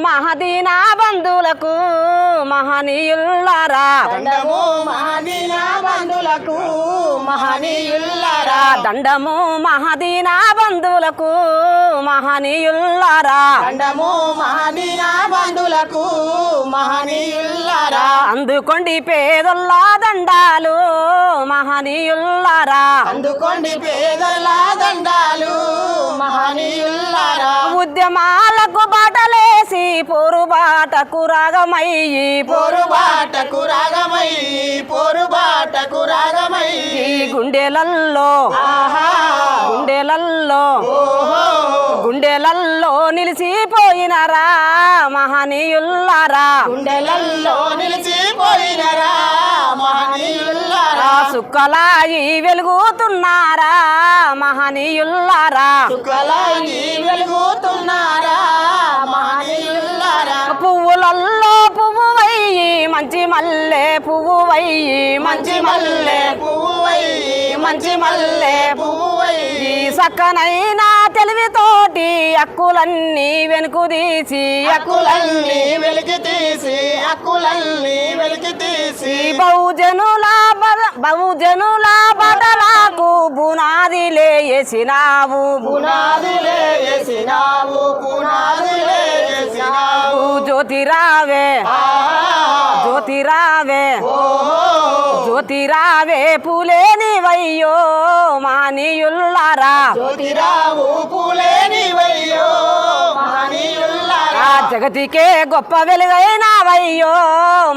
మహదీనా బంధువులకు మహనీయుల్లారా దండము మహదీనా బంధువులకు మహనీయుల్లారా దండము మహదీనా బంధువులకు మహనీయుల్లారా దండము మహదీనా బంధువులకు మహనీయుల్లారా అందుకోండి పేదొల్లా దండాలు మహనీయుల్లారా అందుకోండి పేదల దండాలు మహనీయుల్లారా ఉద్యమాలకు బాటలేసి పోరుబాటకు రాగమయ్యి పోరుబాటకు రాగమయ్యి పోరుబాటకు రాగమయ్యి గుండెలల్లో గుండెలల్లో గుండెలల్లో నిలిచిపోయినరా మహనీయుల్లారా గుండెలల్లో నిలిచిపోయినరా మహనీయుల్లారా సుక్కలాయి వెలుగుతున్నారా మహనీయుల్లారా చుక్కలాగి వెలుగుతున్నారా మహనీయుల్లారా పువ్వులల్లో పువ్వు వయ్యి మంచి మల్లె పువ్వు వయ్యి మంచి మల్లె పువ్వువై మంచి మల్లె పువ్వువై సక్కనైనా తెలివితోటి అక్కులన్నీ వెనుకుదీసి అక్కులన్నీ వెలికి తీసి అక్కులన్నీ వెలికి తీసి బహుజనుల బదలకు బునాదిలే వేసినావు పునాదులే వేసినావు పునాదులే వేసినావు జ్యోతిరావే జ్యోతిరావే జ్యోతిరావే పూలేనివయ్యో మహనీయుల్లారా జ్యోతిరావు పూలేనివయ్యో మహనీయుల్లారా జగతికే గొప్ప వెలుగైనవయ్యో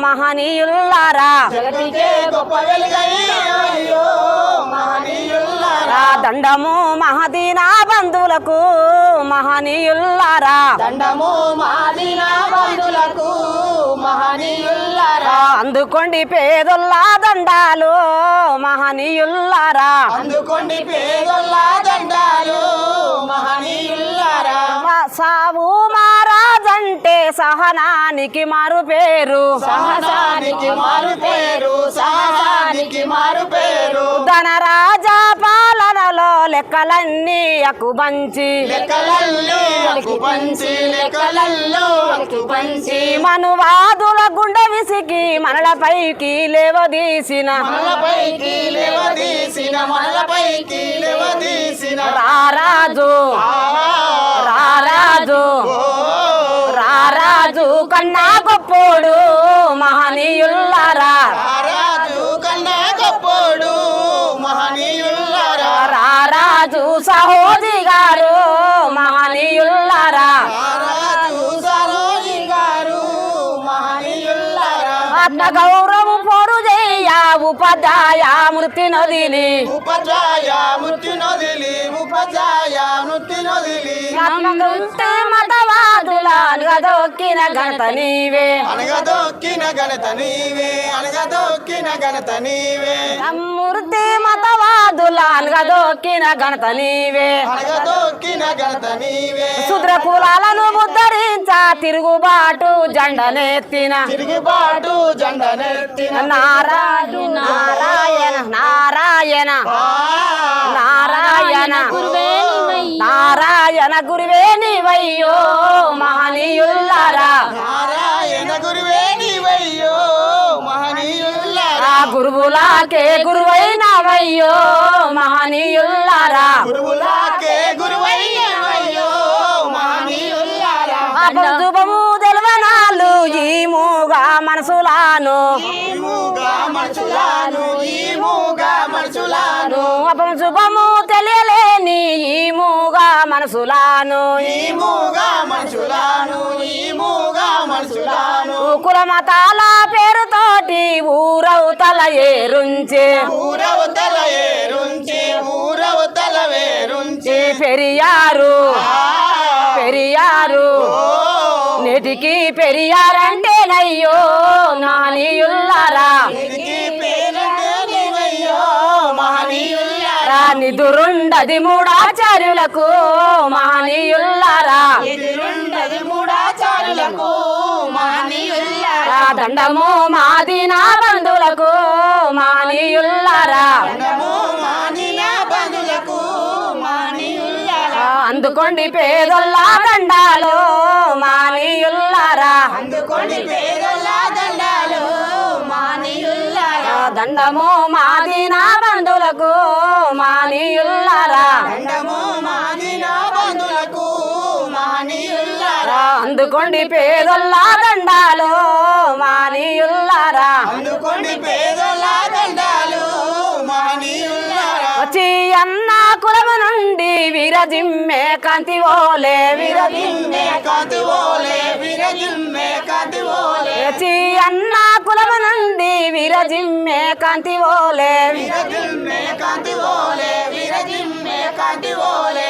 మహనీయుల్లారా జగతికే గొప్ప వెలుగయ్యో మహనీయుల్లారా దండము మహదీనా బంధువులకు మహనీయుల్లారా దండము మహదీనా బంధువులకు మహనీయుల్లారా అందుకోండి పేదొల్లా దండాలు మహనీయుల్లారా అందుకోండి పేదొల్ల దండాలు మహనీయుల్లారా సావు మహారాజంటే సహనానికి మారు పేరు సహసానికి మారు పేరు సహసానికి మారు పేరు ధనరాజా పాలనలో లెక్కలన్నీ అకుబంచి లెక్కలల్లో అకుపంచి లెక్కలల్లో అకుపంచి మనువాదుల గుండె విసిగి మనలపైకి లేవదీసిన మనలపైకి లేవదీసిన మనలపైకి లేవదీసిన రారాజు రారాజు రారాజు కన్నా గొప్పోడు మహనీయుల్లారా రారాజు కన్నా గొప్పోడు మహనీయుల్లారా రారాజు సహోజీ గారు మహనీయుల్లారా రారాజు సరోజి గారు మహనీయుల్లారా ఆత్మ గౌరవం పోరు చేయ ఉపాధ్యాయ మృతి నదిలి ఉపజాయ మృత్యు నదిలి ఉపజాయ మృత్యు నదిలి మతవాదుల అనగదొక్కిన ఘనత నీవే అనగదొక్కిన ఘనత నీవే అనగదొక్కిన ఘనత నీవే మృతి మతవాదుల అనగదొక్కిన ఘనత నీవే అనగదొక్కిన ఘనత నీవే శుద్ర కులాలను ఉద్ధరించ తిరుగుబాటు జెండనెత్తిన తిరుగుబాటు జెండనెత్తిన నారాయణ నారాయణ నారాయణ నారాయణ నారాయణ గురువే నీవయ్యో మహనీయుల్లారా నారాయణ గురువే నీవయ్యో మహనీయుల్లారా గురువులాకే గురువైనవయ్యో మహనీయుల్లారా గురువులాకే గురువయ్యవయ్యో మహనీయుల్లారా శుభము తెలవనాలు ఈ మూగా మనసులాను ఈముగా మనుషులాను ఈముగా మనుషులాను శుభము తెలియలేని ఈ మూగా మనసులాను ఈముగా మనుషులాను ఈముగా మనుషులాను కుల మతాల పేరుతోటి ఊరవుతల ఏరుంచే ఊరవతల ఏరుంచి ఊరవతల వేరుంచి పెరియారు పెరియారు నేటికి పెరియారంటేనయ్యో నానీయుల్లారా నీకి పేరంటే నీవయ్యో మహనీయుల్లారా నిదురుండది మూడాచార్యులకు మహనీయుల్లారా ఎదురుండది మూడాచారులకు మహనీయుల్లారా దండము మాదీనా బంధువులకు మహనీయుల్లారా దండము మానినా బంధులకు మహనీయుల్లారా అందుకోండి పేదొల్లా దండాలు మహనీయుల్లారా అందుకోండి పేదల దండాలు మానీయుల్లారా దండము మాది నా బంధువులకు మానీయుల్లారా దండము మాది నా బంధువులకు మానీయుల్లారా అందుకోండి పేదొల్లా దండాలు మానీయుల్లారా అందుకోండి పేదల దండాలు మానీయుల్లారా వచ్చి అన్న కులము నుండి విరజిమ్మే కాంతి ఓలే విరజిమ్మే కాంతి ఓలే విరజిమ్మే కాంతి ఓలే వచ్చి అన్న కులము నుండి విరజిమ్మే కాంతి ఓలే విరజిమ్మే కాంతి ఓలే విరజిమ్మే కాంతి ఓలే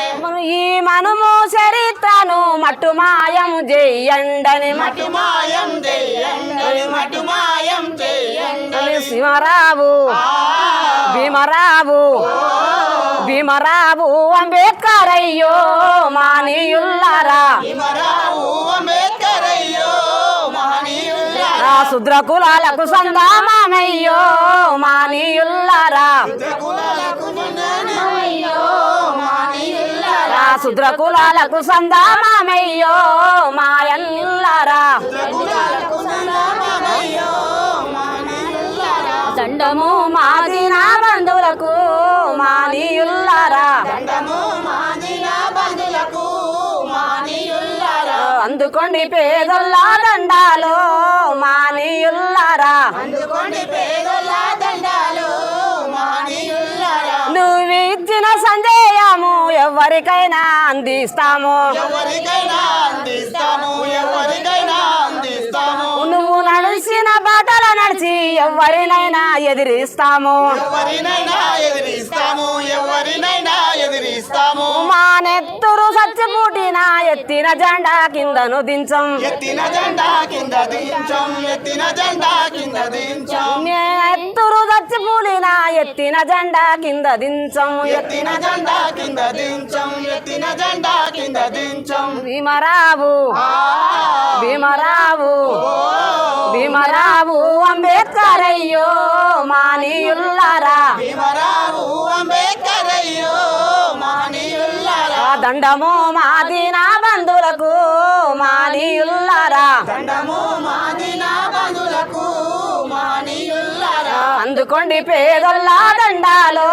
ఈ మనుము చరిత్రను మట్టు మాయం చెయ్యండని మటు మాయం చెయ్యండి మటు మాయం చెయ్యండి శివరావు భీమరావు భీమరావు అంబేద్కర్ అయ్యో మానీయుల్లారా భీమరావు అంబేద్కర్ అయ్యో మహనీయుల్లారా శుద్ర కులాలకు సందామయ్యో మానీయుల్లారా కులాలకు అయ్యో మహనీయుల్లారా శుద్ర కులాలకు సందామయ్యో మాయల్లారా కులాలకు అయ్యో మహనీయుల్లారా దండము మాది నా బంధువులకు మానీయుల్లారా దండము మాదిన బంధులకు మహనీయుల్లారా అందుకోండి పేదొల్లా దండాలు మానీయుల్లారా అందుకోండి పేదల దండాలు మహనీయుల్లారా నువ్విచ్చిన సందేయము ఎవరికైనా అందిస్తాము ఎవరికైనా అందిస్తాము ఎవరికైనా అందిస్తాము నువ్వు నడిచిన బాటల నడిచి ఎవరినైనా ఎదిరిస్తాము ఎవరినైనా ఎదిరిస్తాము ఎవరినైనా ఎదిరిస్తాము మా నెత్తురు సచ్చిపూటిన ఎత్తిన జెండా కిందను దించం ఎత్తిన జెండా కింద దించం ఎత్తిన జెండా కింద దించం నెత్తురు చచ్చిపూలిన ఎత్తిన జెండా కింద దించం ఎత్తిన జెండా కింద దించం ఎత్తిన జెండా కింద దించం భీమరావు భీమరావు భీమరావు అంబేద్కర్ అయ్యో మానీయుల్లారా భీమరావు అంబేద్కర్ అయ్యో మహనీయుల్లారా దండము మాది నా బంధువులకు మానీయుల్లారా దండము మాది నా బంధులకు మహనీయుల్లారా అందుకోండి పేదొల్లా దండాలు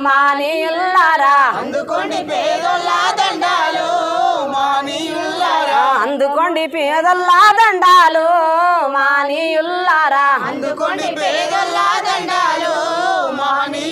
మానీయుల్లారా అందుకోండి పేదల దండాలు మహనీయుల్లారా అందుకోండి పేదొల్లా దండాలు మానీయుల్లారా అందుకోండి పేదల దండాలు మహనీయుల్లారా